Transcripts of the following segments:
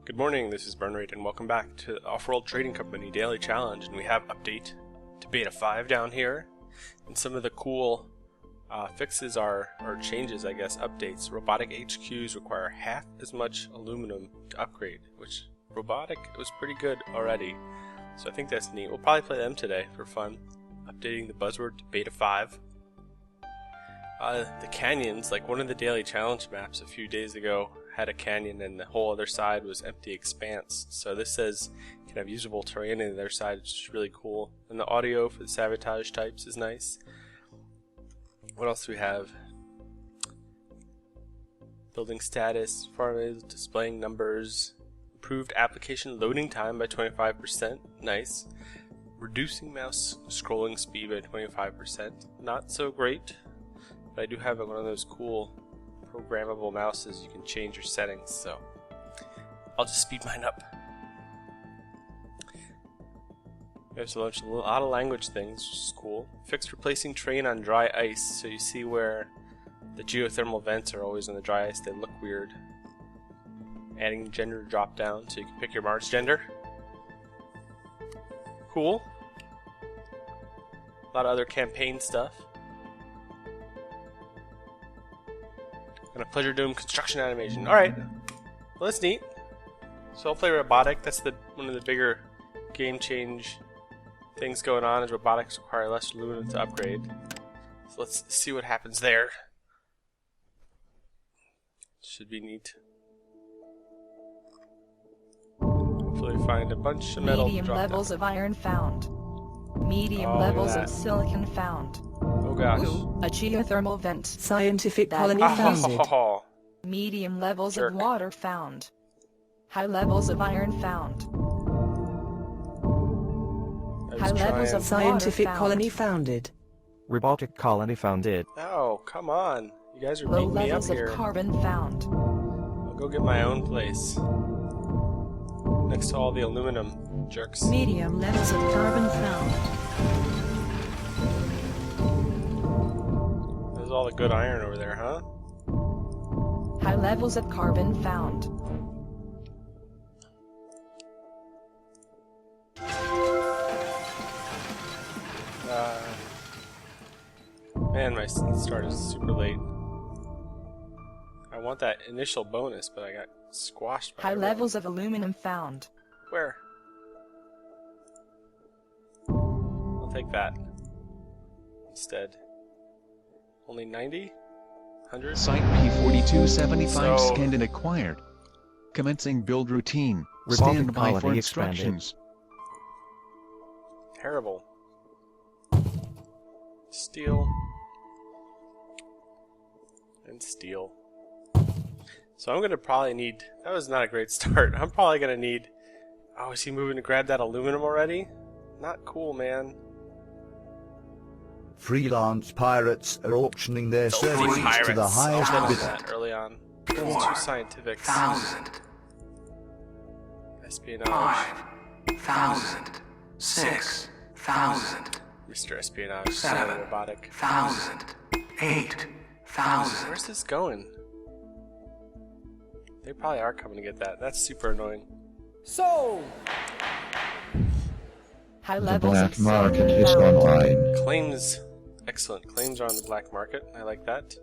Good morning, this is Burnrate and welcome back to the Offworld Trading Company Daily Challenge, and we have update to Beta 5 down here, and some of the cool fixes or changes, I guess, updates. Robotic HQs require half as much aluminum to upgrade, which Robotic was pretty good already, so I think that's neat. We'll probably play them today for fun. Updating the buzzword to Beta 5. The canyons, like one of the daily challenge maps a few days ago, had a canyon and the whole other side was empty expanse. So this says you can have usable terrain on the other side, which is really cool. And the audio for the sabotage types is nice. What else do we have? Building status, farmers displaying numbers, improved application loading time by 25%, nice. Reducing mouse scrolling speed by 25%, not so great. But I do have one of those cool programmable mouses. You can change your settings, so I'll just speed mine up. There's a lot of language things, which is cool. Fixed replacing terrain on dry ice, so you see where the geothermal vents are always on the dry ice, they look weird. Adding gender drop down so you can pick your Mars gender. Cool. A lot of other campaign stuff. And a pleasure doing construction animation. Alright, well that's neat. So I'll play Robotic. That's one of the bigger game change things going on, is robotics require less aluminum to upgrade. So let's see what happens there. Should be neat. Hopefully find a bunch of metal. Medium levels of iron found. Medium levels of silicon found. Oh gosh. Ooh, a geothermal vent. Scientific colony founded. Medium levels of water found. High levels of iron found. High levels of Scientific water colony founded. Robotic colony founded. Oh, come on. You guys are Low beating me up levels of here. carbon found. I'll go get my own place. Next to all the aluminum jerks. Medium levels of carbon found. There's all the good iron over there, huh? High levels of carbon found. Man, my start is super late. I want that initial bonus, but I got squashed by High everything. levels of aluminum found. Where? I'll take that instead. Only 90? 100? Site P4275 So- scanned and acquired. Commencing build routine. Robotic Stand by for colony expanded. instructions. Terrible. Steel. And steel. So I'm gonna probably need... That was not a great start. I'm probably gonna need... Oh, is he moving to grab that aluminum already? Not cool, man. Freelance pirates are auctioning their services to the I'll highest bet on bidder. that early on. It was too scientific. Espionage. 5,000, 6,000, Mr. Espionage. 7, Robotic. 1,000, 8,000. Where's this going? They probably are coming to get that. That's super annoying. High The levels of black market silicon is found. online. Claims. Excellent. Claims are on the black market. I like that.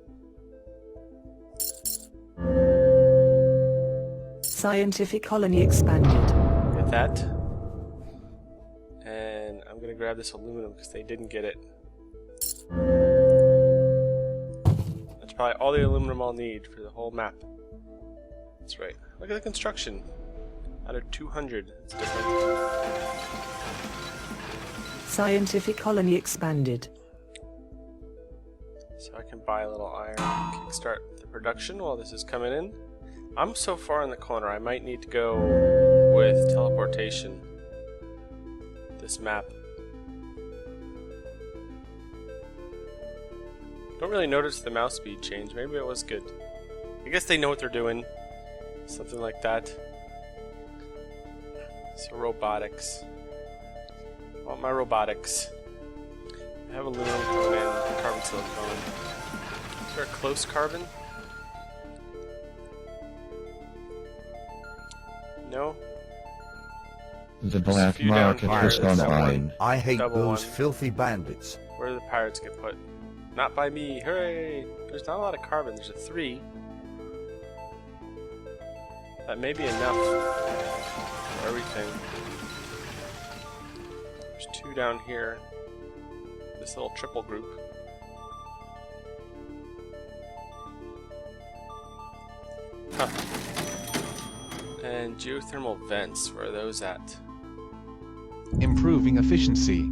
Scientific colony expanded. Get that. And I'm gonna grab this aluminum because they didn't get it. That's probably all the aluminum I'll need for the whole map. That's right. Look at the construction. Out of 200. It's different. Scientific colony expanded. So I can buy a little iron and kickstart the production while this is coming in. I'm so far in the corner, I might need to go with teleportation. This map. Don't really notice the mouse speed change. Maybe it was good. I guess they know what they're doing. Something like that. So robotics. I want my robotics. I have aluminum coming in, carbon silicone. Is there a close carbon? No? The There's a black few down market here. has There's gone one. fine. I hate Double those one. filthy bandits. Where do the pirates get put? Not by me. Hooray! There's not a lot of carbon. There's a 3. That may be enough for everything. There's 2 down here. This little triple group. Huh. And geothermal vents, where are those at? Improving efficiency.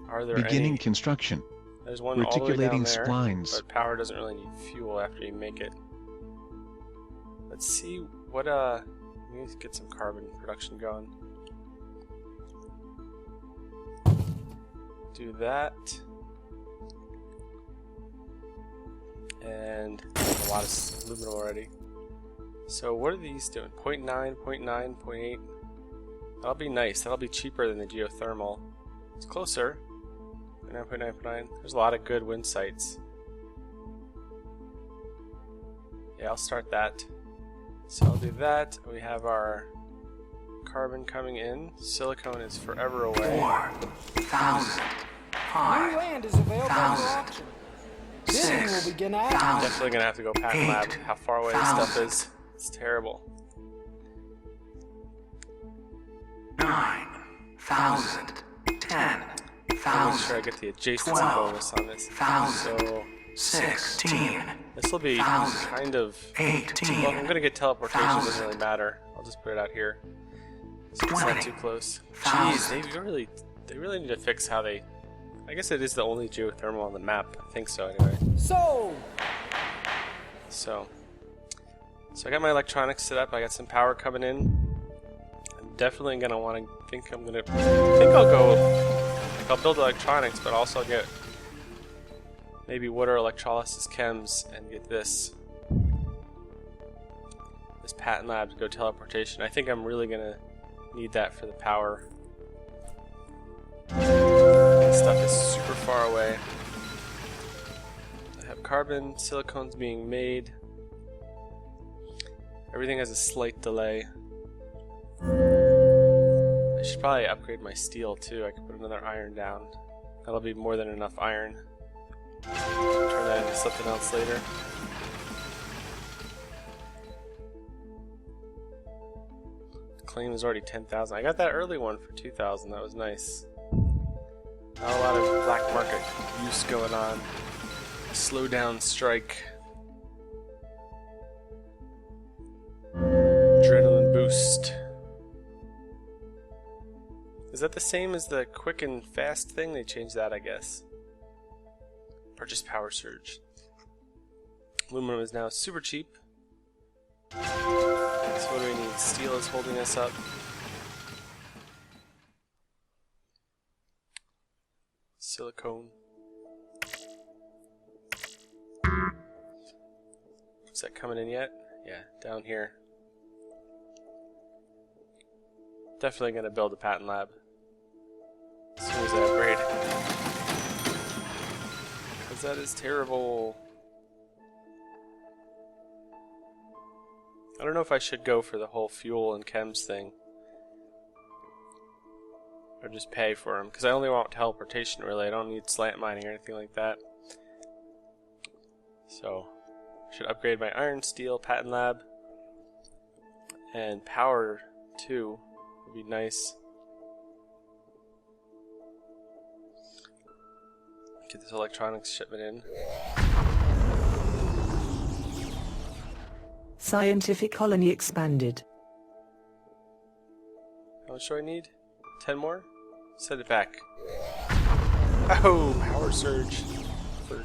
Are there Beginning any? construction. There's one all the way down Reticulating there, splines. but power doesn't really need fuel after you make it. Let's see what, we need to get some carbon production going. Do that. And a lot of aluminum already. So what are these doing? 0.9, 0.9, 0.8. That'll be nice. That'll be cheaper than the geothermal. It's closer. 9.9.9. There's a lot of good wind sites. Yeah, I'll start that. So I'll do that. We have our carbon coming in. Silicone is forever away. 4,000. New land is available for auction. Bidding will begin at Definitely gonna have to go patent lab. How far away this stuff is. It's terrible. 9,000. 10,000. I'll make sure I get the adjacency bonus on this. So 16. this will be kind of. 18. Well, I'm gonna get teleportation. Doesn't really matter. I'll just put it out here. So it's not too close. Jeez, they really need to fix how they. I guess it is the only geothermal on the map. I think so, anyway. so. So I got my electronics set up. I got some power coming in. I'm definitely gonna want to. I think I'll build electronics, but also get maybe water electrolysis chems and get this patent lab to go teleportation. I think I'm really gonna need that for the power. This stuff is super far away. I have carbon, silicone's being made. Everything has a slight delay. I should probably upgrade my steel too. I could put another iron down. That'll be more than enough iron. Turn that into something else later. Claim is already 10,000. I got that early one for 2,000. That was nice. Not a lot of black market use going on. Slow down strike. Adrenaline boost. Is that the same as the quick and fast thing? They changed that, I guess. Purchase power surge. Aluminum is now super cheap. So what do we need? Steel is holding us up. Silicone. Is that coming in yet? Yeah, down here. Definitely gonna build a patent lab as soon as I upgrade. Because that is terrible. I don't know if I should go for the whole fuel and chems thing. Or just pay for them. Because I only want teleportation really. I don't need slant mining or anything like that. So, I should upgrade my iron, steel, patent lab. And power too. Would be nice. Get this electronics shipment in. Scientific colony expanded. How much do I need? 10 more? Send it back. Oh, power surge for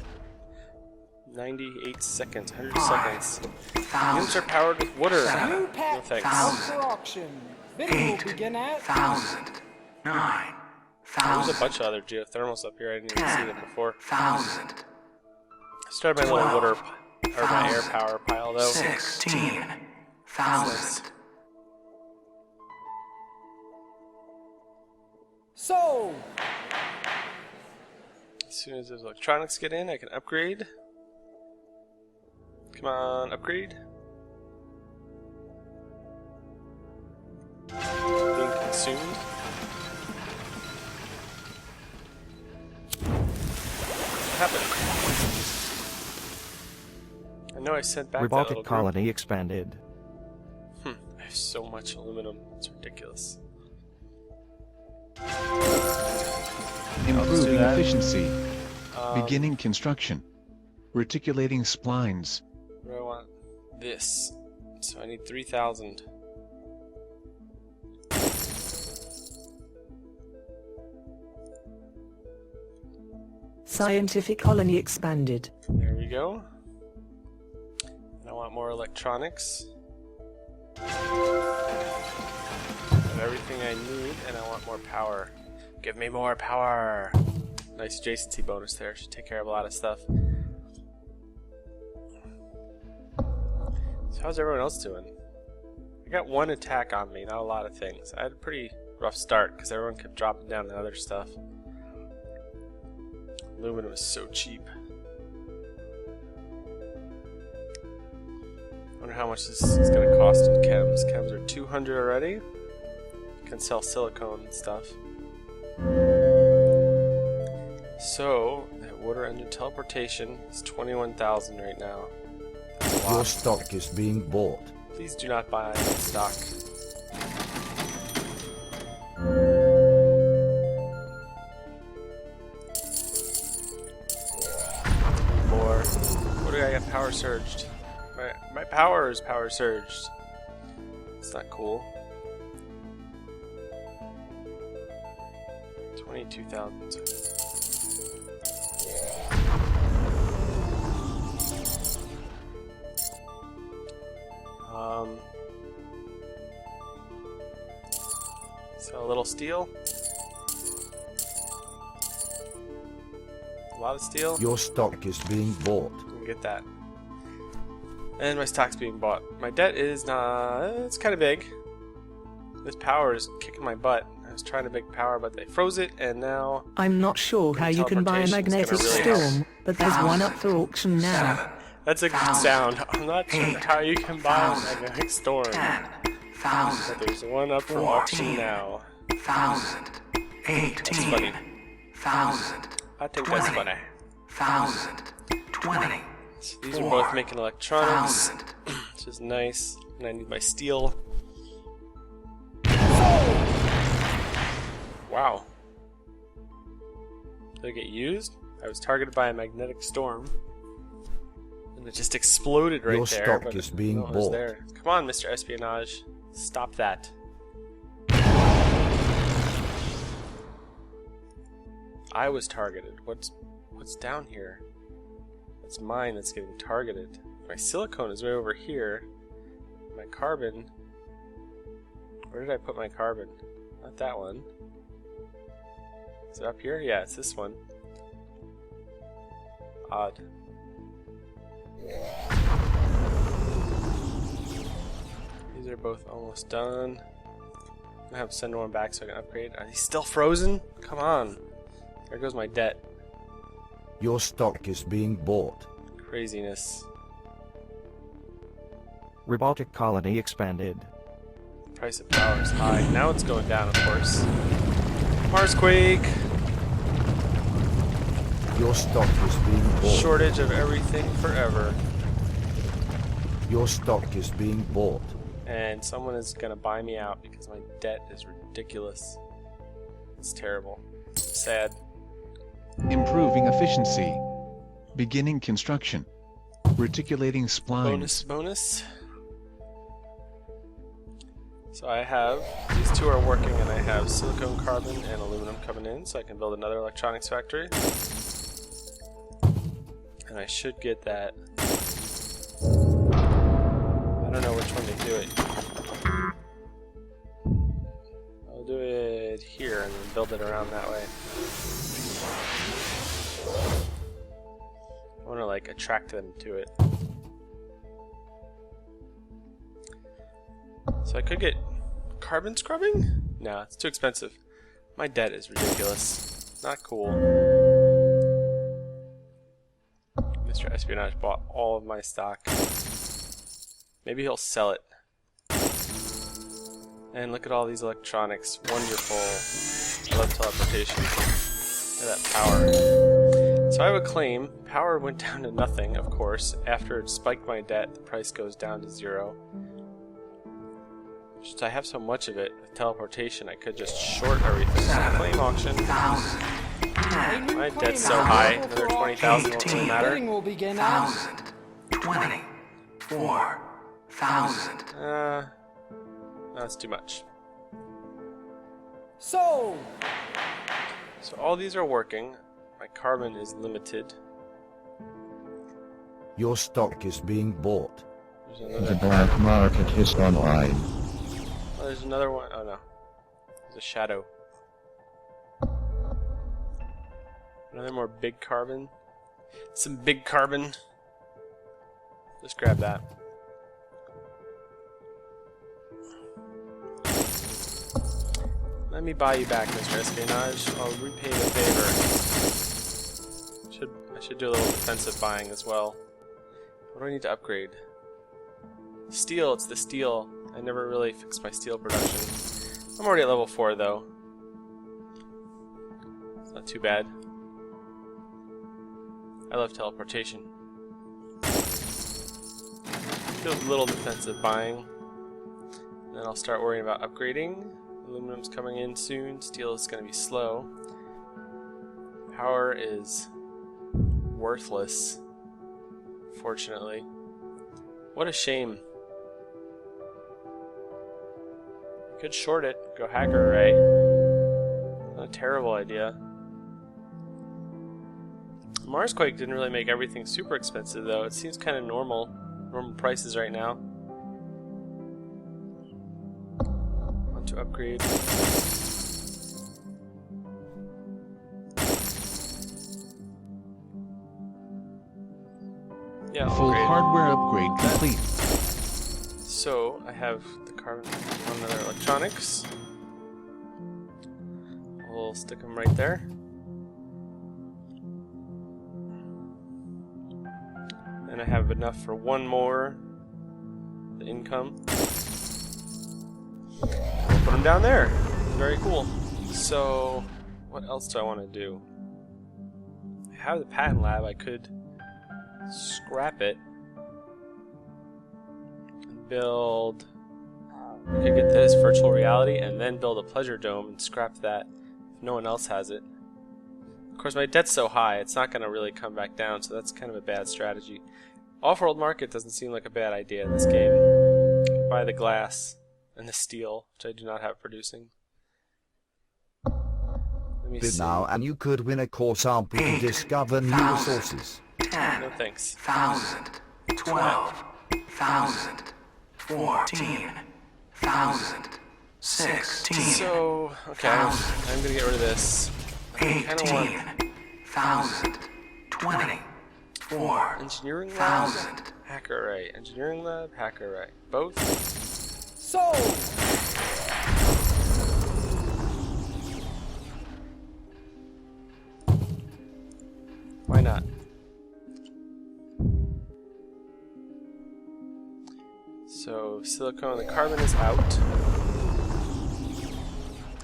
98 seconds, 100 seconds. Units are powered with water. New No patent thanks. out for auction. Bidding will begin at 1,000. 9,000. There's a bunch of other geothermals up here. I didn't even see them before. 1,000. I started my little water or my air power pile though. 16,000. so. As soon as those electronics get in, I can upgrade. Come on, upgrade. consumed. What happened? I know I sent back that little Robotic group. colony expanded. I have so much aluminum. It's ridiculous. Improving that. efficiency. Beginning construction. Reticulating splines. What do I want? This. So I need 3,000. Scientific colony expanded. There we go. And I want more electronics. I have everything I need, and I want more power. Give me more power! Nice adjacency bonus there. Should take care of a lot of stuff. So how's everyone else doing? I got one attack on me, not a lot of things. I had a pretty rough start because everyone kept dropping down to other stuff. Aluminum is so cheap. I wonder how much this is going to cost in chems. Chems are 200 already. Can sell silicone and stuff. So, that water engine teleportation is 21,000 right now. That's a lot. Your stock is being bought. Please do not buy my stock. More. What do I got power surged? My power is power surged. It's not cool. 22,000. So a little steel. A lot of steel. Your stock is being bought. We'll get that. And my stock's being bought. My debt is not... it's kind of big. This power is kicking my butt. I was trying to make power, but they froze it, and now... I'm not sure how you can buy a magnetic storm, but there's one up for auction now. That's a good sound. I'm not sure how you can buy a magnetic storm. But there's one up for auction now. 1,000. 18. That's funny. 1,000. I think that's funny. 1,000. 20. So these are both making electronics, which is nice. And I need my steel. Wow. Did it get used? I was targeted by a magnetic storm. And it just exploded right Your there. stock But is being no, it was bought. there. Come on, Mr. Espionage. Stop that. I was targeted. What's down here? That's mine that's getting targeted. My silicone is way over here. My carbon... Where did I put my carbon? Not that one. Is it up here? Yeah, it's this one. Odd. These are both almost done. I'm gonna have to send one back so I can upgrade. Are these still frozen? Come on. There goes my debt. Your stock is being bought. Craziness. Robotic colony expanded. Price of power is high. Now it's going down, of course. Marsquake! Your stock is being bought. Shortage of everything forever. Your stock is being bought. And someone is gonna buy me out because my debt is ridiculous. It's terrible. Sad. Improving efficiency. Beginning construction. Reticulating splines. Bonus. So I have, these two are working, and I have silicone, carbon, and aluminum coming in, so I can build another electronics factory. And I should get that. I don't know which one to do it. I'll do it here and then build it around that way. I want to like attract them to it. So I could get carbon scrubbing? No, it's too expensive. My debt is ridiculous. Not cool. Mr. Espionage bought all of my stock. Maybe he'll sell it. And look at all these electronics. Wonderful. I love teleportation. Look at that power. So I have a claim. Power went down to nothing, of course. After it spiked my debt, the price goes down to 0. Since I have so much of it with teleportation, I could just short everything. Claim auction. My debt's so high, another 20,000 won't really matter. Bidding will begin now. 1,000, 20, 4,000. That's too much. Sold. So all these are working. My carbon is limited. Your stock is being bought. There's another The black market is online. Oh, there's another one. Oh no. There's a shadow. Another more big carbon. Some big carbon. Just grab that. Let me buy you back, Mr. Espionage. I'll repay the favor. I should do a little defensive buying as well. What do I need to upgrade? Steel, it's the steel. I never really fixed my steel production. I'm already at level 4 though. It's not too bad. I love teleportation. Do a little defensive buying. Then I'll start worrying about upgrading. Aluminum's coming in soon. Steel is going to be slow. Power is worthless, fortunately. What a shame. I could short it. Go hacker array. Not a terrible idea. Marsquake didn't really make everything super expensive though. It seems kind of normal prices right now. Want to upgrade. Yeah, Full upgrade. hardware upgrade complete. So I have the carbon on other electronics. We'll stick them right there. And I have enough for one more. The income. We'll put them down there. Very cool. So what else do I want to do? I have the patent lab. I could scrap it. Build. I could get this virtual reality and then build a pleasure dome and scrap that if no one else has it. Of course, my debt's so high, it's not going to really come back down, so that's kind of a bad strategy. Offworld market doesn't seem like a bad idea in this game. Buy the glass and the steel, which I do not have producing. Let me Bid see. now, and you could win a core sample to discover new resources. 10, No thanks. 1,000, 12,000, 14,000, 16, So, okay, I'm going to get rid of this. I kind of want 18,000, 24,000, engineering lab, hacker array. Engineering lab, hacker array. Both? Sold. Why not? So, silicone, the carbon is out.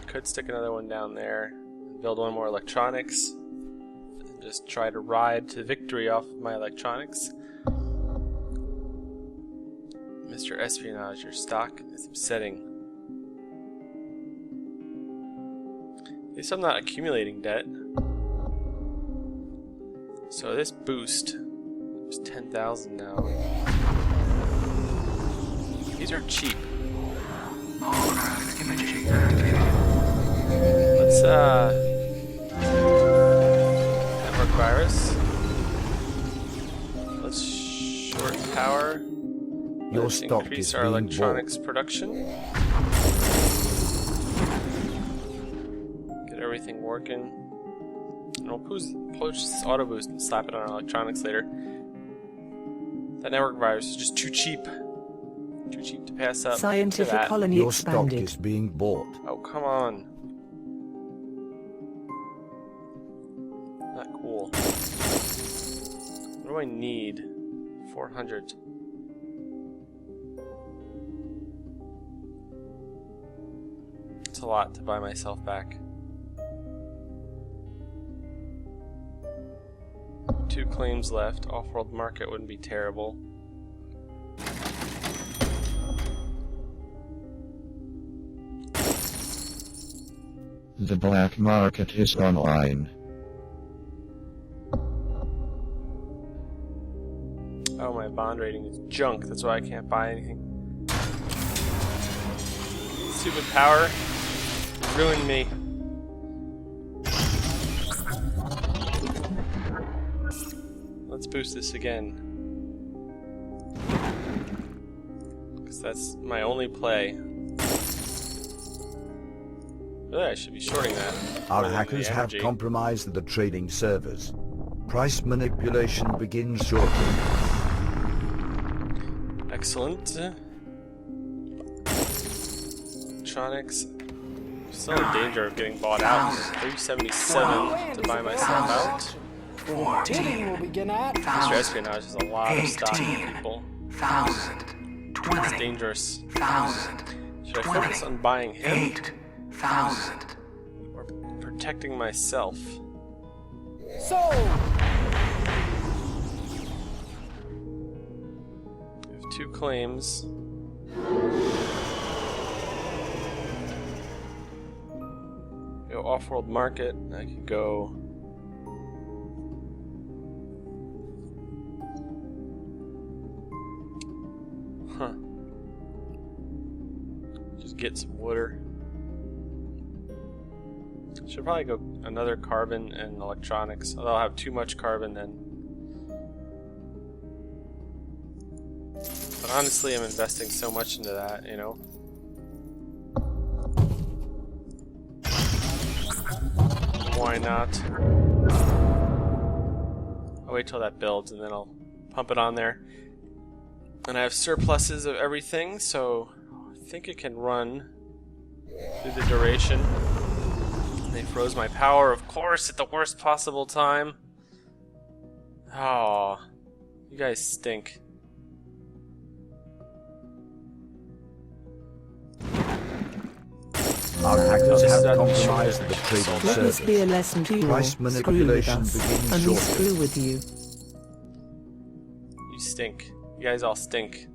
Could stick another one down there. Build one more electronics. And just try to ride to victory off of my electronics. Mr. Espionage, your stock is upsetting. At least I'm not accumulating debt. So this boost is 10,000 now. These are cheap. Let's network virus. Let's short power. Your Let's stock increase is our being electronics production. Get everything working. And we'll push this auto boost and slap it on our electronics later. That network virus is just too cheap. Too cheap to pass up. Scientific to that. colony Your stock expanded. is being bought. Oh, come on. Not cool. What do I need? 400. a lot to buy myself back. 2 claims left. Offworld market wouldn't be terrible. The black market is online. Oh, my bond rating is junk. That's why I can't buy anything. Stupid power ruined me. Let's boost this again. Because that's my only play. Really, I should be shorting that. Our hackers have compromised the trading servers. Price manipulation begins shortly. Excellent. Electronics. Still in danger of getting bought out. 377 to buy myself out. Bidding will begin at Mr. Espionage is a lot of stock, people. 1,000. It's dangerous. 1,000. Should I focus on buying him 8,000. or protecting myself? sold. I have 2 claims. Go Offworld market. I could go. Huh. Just get some water. Should probably go another carbon and electronics. Although I'll have too much carbon then. But honestly, I'm investing so much into that, you know. Why not? I'll wait till that builds and then I'll pump it on there. And I have surpluses of everything, so I think it can run through the duration. They froze my power, of course, at the worst possible time. Oh, you guys stink. Our hackers Just have that compromised short. the trading Let this be a servers. lesson to you all. Price Screw with manipulation us, begins and we shortly. screw with you. You stink. You guys all stink.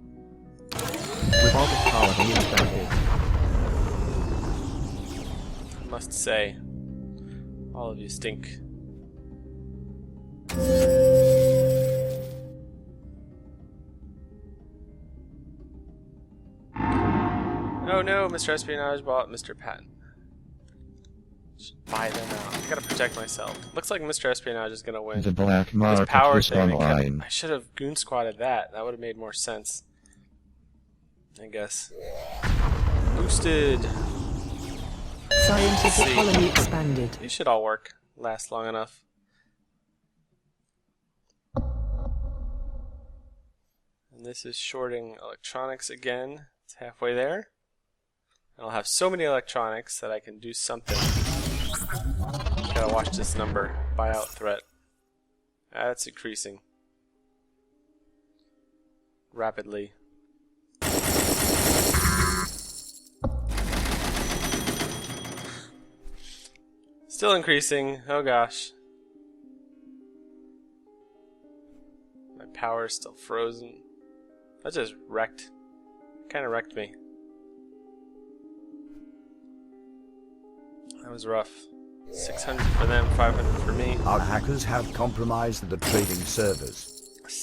Robotic colony expanded. I must say, all of you stink. Oh no, Mr. Espionage bought Mr. Patton. Should buy them out. I gotta protect myself. Looks like Mr. Espionage is gonna win. The black This market power is thing, online. I should have goon squatted that. That would have made more sense. I guess. Boosted. Scientific See. colony expanded. These should all work. Last long enough. And this is shorting electronics again. It's halfway there. And I'll have so many electronics that I can do something. Gotta watch this number. Buyout threat. That's increasing. Rapidly. Still increasing. Oh gosh. My power is still frozen. That just wrecked. Kinda wrecked me. That was rough. 600 for them, 500 for me. Our hackers have compromised the trading servers.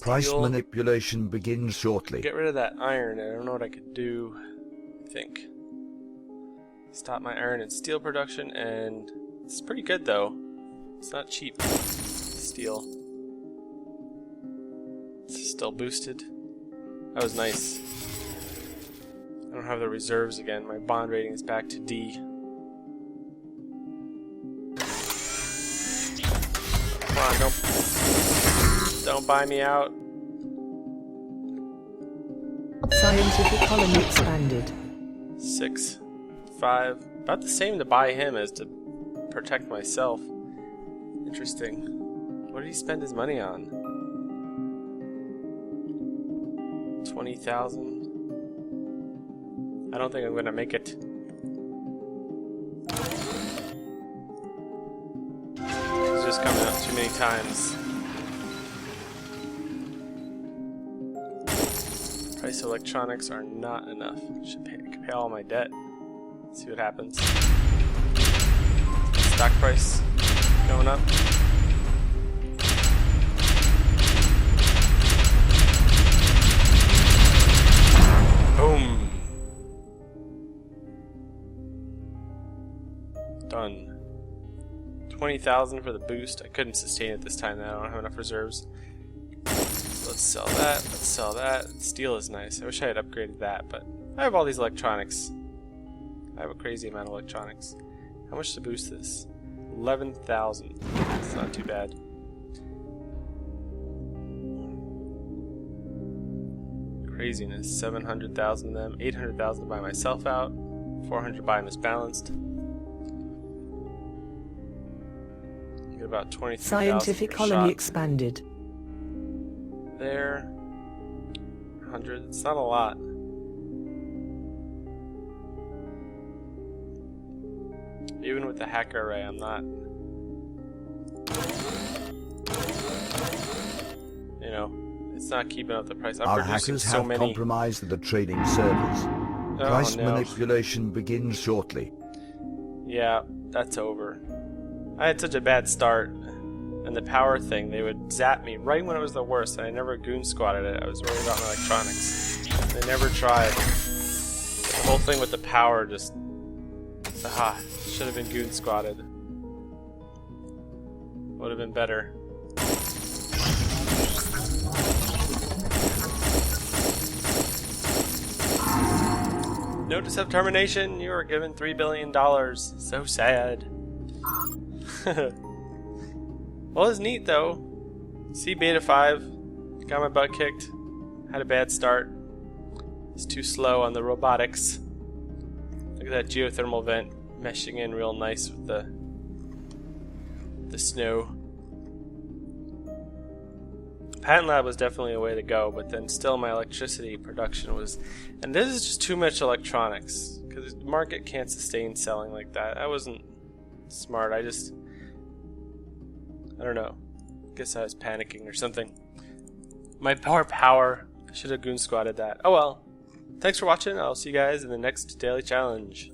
Price Steel. manipulation begins shortly. Get rid of that iron. I don't know what I could do. I think. Stop my iron and steel production, and it's pretty good though. It's not cheap. Steel. It's still boosted. That was nice. I don't have the reserves again. My bond rating is back to D. Come on, don't buy me out. Scientific colony expanded. 6, 5. About the same to buy him as to protect myself. Interesting. What did he spend his money on? 20,000. I don't think I'm gonna make it. boost coming out too many times. Price of electronics are not enough. Should pay all my debt. See what happens. Stock price going up. Boom. Done. 20,000 for the boost. I couldn't sustain it this time. I don't have enough reserves. So let's sell that. Let's sell that. Steel is nice. I wish I had upgraded that, but I have all these electronics. I have a crazy amount of electronics. How much to boost this? 11,000. It's not too bad. Craziness. 700,000 of them. 800,000 to buy myself out. 400 to buy misbalanced. Get about 23,000 Scientific for colony shot. expanded. There. 100. It's not a lot. Even with the hacker array, I'm not. You know, it's not keeping up the price. I'm Our producing hackers so have many. compromised the trading servers. Price manipulation begins shortly. Yeah, that's over. I had such a bad start, and the power thing, they would zap me right when it was the worst, and I never goon squatted it. I was worried about my electronics. They never tried. The whole thing with the power just... should have been goon squatted. Would have been better. Notice of termination, you are given $3 billion. So sad. Well, it's neat though. See beta 5. Got my butt kicked. Had a bad start. It's too slow on the robotics. Look at that geothermal vent meshing in real nice with the snow. Patent Lab was definitely a way to go, but then still my electricity production was... And this is just too much electronics, because the market can't sustain selling like that. I wasn't smart, I don't know. Guess I was panicking or something. My power. I should have goon squatted that. Oh well. Thanks for watching. I'll see you guys in the next daily challenge.